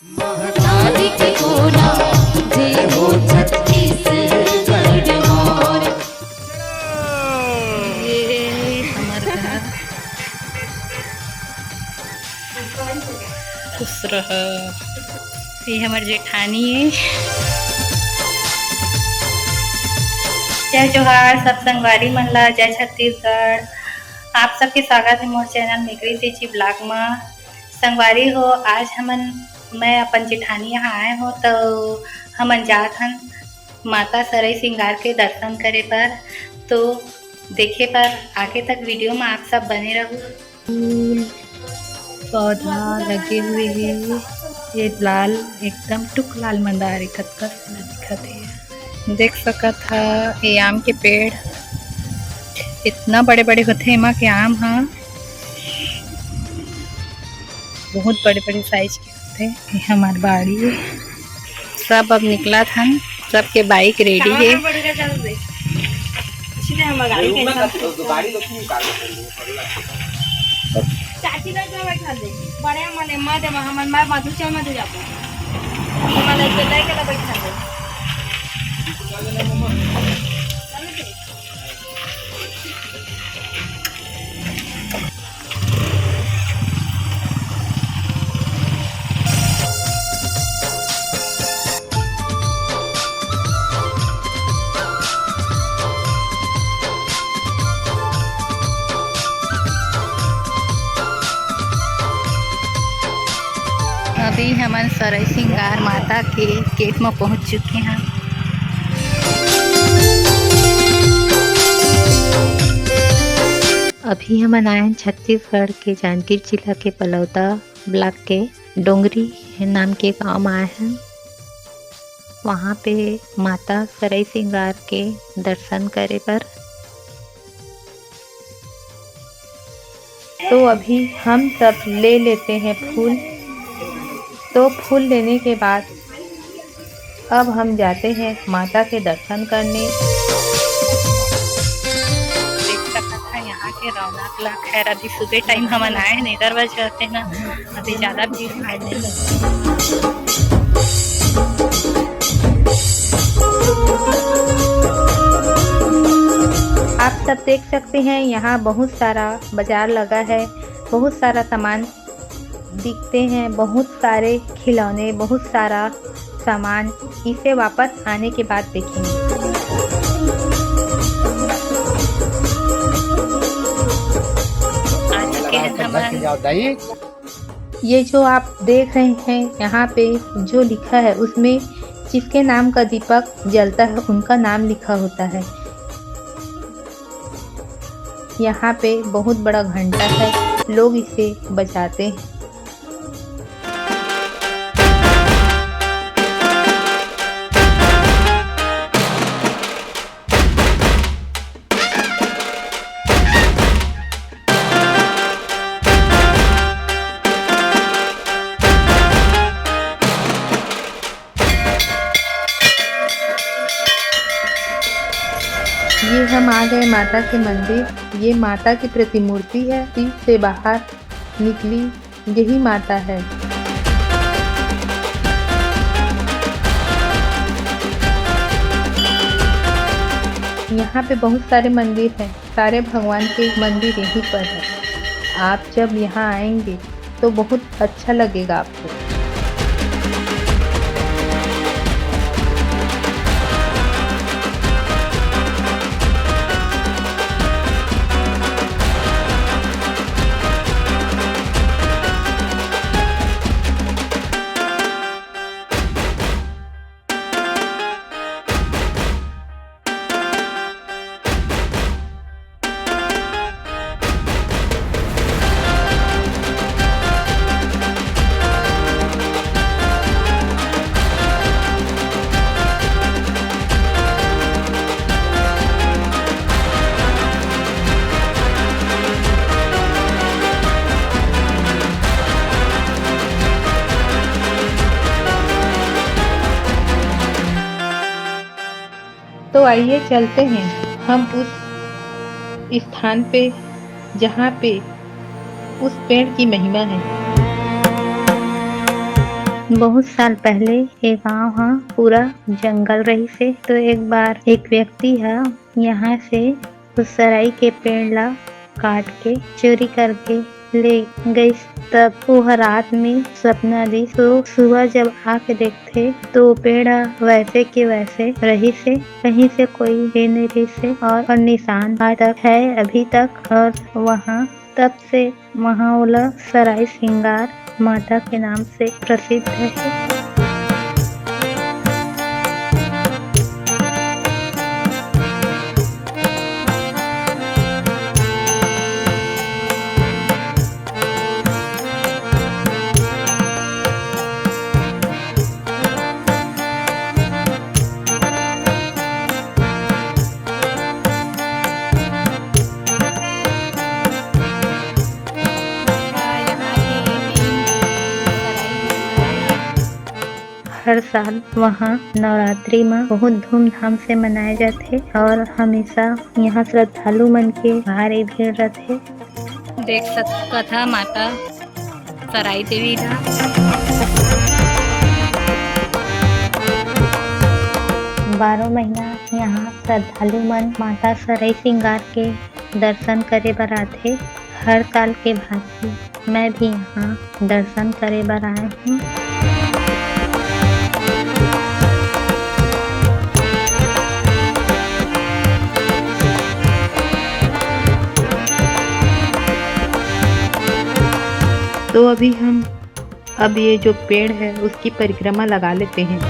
महाकाली के कोना जय हो छत्तीसगढ़ मोर। ये हमार घर खुश रह। ये हमार जेठानी है। जय जोहार सब संगवारी मन ला, जय छत्तीसगढ़। आप सबके स्वागत है मोर चैनल मेकरी तेजी ब्लॉग में। संगवारी हो, आज मैं अपन जेठानी यहाँ आए हो तो हमन जात हन माता सरई सिंगार के दर्शन करे पर। तो देखे पर आगे तक वीडियो में आप सब बने रहो। फूल पौधा लगे हुए हैं। ये लाल एकदम टुक लाल मंदार कतका दिखत है। देख सकत है ये आम के पेड़ इतना बड़े बड़े होते हैं। एमा के आम हा बहुत बड़े बड़े साइज के होते हैं। ये हमार बाड़ी है। सब अब निकला था, सबके बाइक रेडी है। अभी हमन सरई सिंगार माता के गेट में पहुंच चुके हैं। अभी हमन आए हैं छत्तीसगढ़ के जांजगीर जिला के पलौदा ब्लॉक के डोंगरी नाम के गांव में आए हैं। वहां पे माता सरई सिंगार के दर्शन करे पर। तो अभी हम सब ले लेते हैं फूल। तो फूल लेने के बाद अब हम जाते हैं माता के दर्शन करने। देख सकते हैं यहाँ के रौनक ला। खैर अभी सुबह टाइम हमन आए हैं, 9 बजे रहते ना, अभी ज़्यादा भीड़ भाड़ नहीं लगती। आप सब देख सकते हैं यहाँ बहुत सारा बाजार लगा है। बहुत सारा सामान दिखते हैं, बहुत सारे खिलौने, बहुत सारा सामान। इसे वापस आने के बाद देखेंगे। ये जो आप देख रहे हैं यहाँ पे जो लिखा है, उसमें जिसके नाम का दीपक जलता है उनका नाम लिखा होता है। यहाँ पे बहुत बड़ा घंटा है, लोग इसे बजाते हैं। ये हम आ गए माता के मंदिर। ये माता की प्रतिमूर्ति है। तीर से बाहर निकली यही माता है। यहाँ पे बहुत सारे मंदिर हैं। सारे भगवान के मंदिर यहीं पर है। आप जब यहाँ आएंगे तो बहुत अच्छा लगेगा आपको। तो आइए चलते हैं हम उस स्थान पे जहाँ पे उस पेड़ की महिमा है। बहुत साल पहले एक गांव हा पूरा जंगल रही से। तो एक बार एक व्यक्ति हा यहाँ से उस सराई के पेड़ ला काट के चोरी करके ले गई। तब वो रात में सपना दी। तो सुबह जब आके देखते तो पेड़ वैसे के वैसे रही से, कहीं से कोई ये नहीं रही से और निशान आज तक है अभी तक। और वहाँ तब से वहाँ वाला सराय श्रृंगार माता के नाम से प्रसिद्ध है। हर साल वहाँ नवरात्रि में बहुत धूमधाम से मनाए जाते और हमेशा यहाँ श्रद्धालु मन के भारी भीड़ रहते। देख सकत ह माता सराई देवी ला 12 महीना यहाँ श्रद्धालु मन माता सराय श्रृंगार के दर्शन करे बर आथे। हर साल के भांति मैं भी यहाँ दर्शन करे बर आए हूँ। तो अभी हम ये जो पेड़ है उसकी परिक्रमा लगा लेते हैं।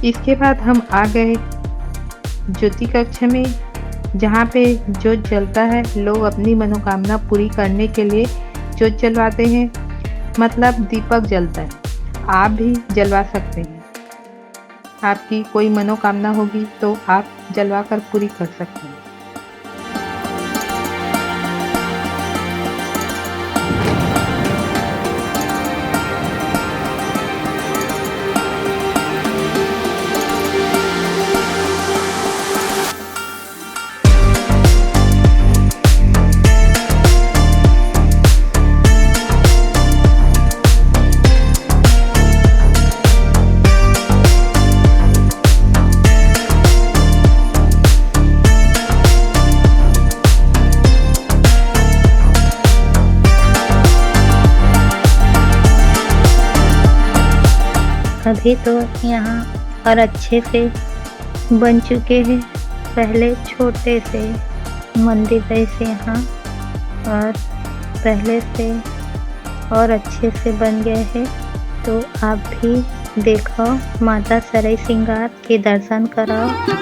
इसके बाद हम आ गए ज्योति कक्ष में, जहाँ पे ज्योत जलता है। लोग अपनी मनोकामना पूरी करने के लिए ज्योत जलवाते हैं, मतलब दीपक जलता है। आप भी जलवा सकते हैं। आपकी कोई मनोकामना होगी तो आप जलवा कर पूरी कर सकते हैं। अभी तो यहाँ और अच्छे से बन चुके हैं। पहले छोटे से मंदिर जैसे यहाँ और पहले से और अच्छे से बन गए हैं। तो आप भी देखो, माता सराय श्रृंगार के दर्शन करो।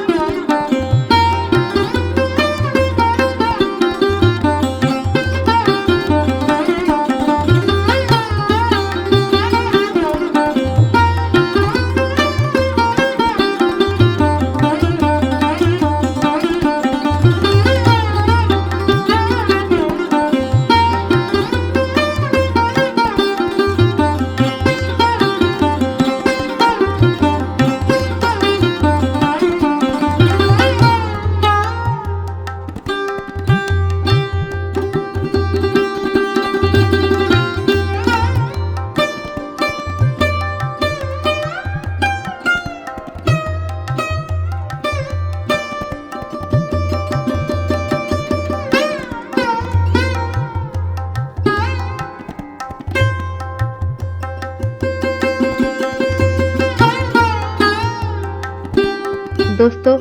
दोस्तों,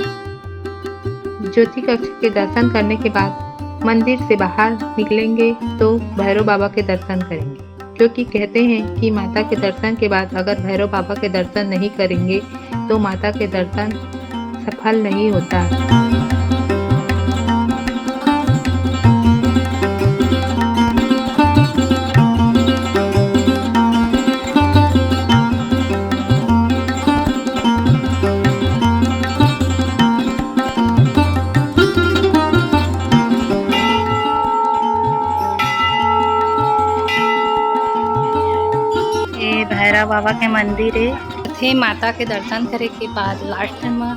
ज्योति कक्ष के दर्शन करने के बाद मंदिर से बाहर निकलेंगे तो भैरव बाबा के दर्शन करेंगे, क्योंकि कहते हैं कि माता के दर्शन के बाद अगर भैरव बाबा के दर्शन नहीं करेंगे तो माता के दर्शन सफल नहीं होता। ये भैरव बाबा के मंदिर है। थे माता के दर्शन करे के बाद लास्ट में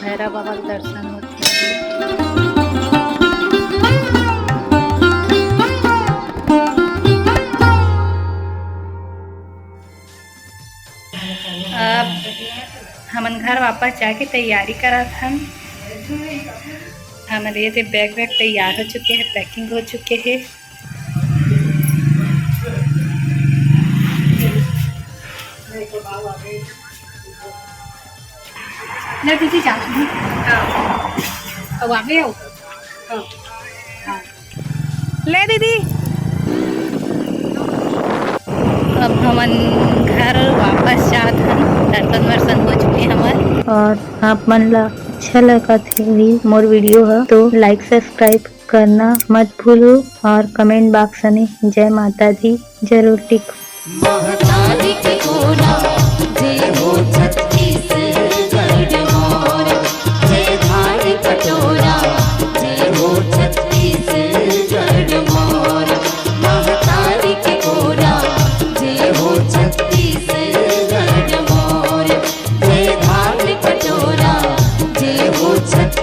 भैरव बाबा के दर्शन होते अब हमन घर वापस जाके तैयारी करा था। हमारे ये बैग तैयार हो चुके हैं, पैकिंग हो चुके हैं। ले दीदी जा अब आगे आओ ले दीदी। अब हमन घर वापस जात हन, दर्शन वर्शन हो चुके हमार। और आप मन ला अच्छा लगा थे मोर वीडियो है तो लाइक सब्सक्राइब करना मत भूलो और कमेंट बॉक्स में जय माता दी जरूर टिक। महतारी के कोना जय हो छत्तीसगढ़ मोर, जय धार कटोरा जय हो छत्तीसगढ़ मोर। महतारी के कोना जय हो छत्तीसगढ़ मोर, जय धार कटोरा जय हो छत्तीसगढ़।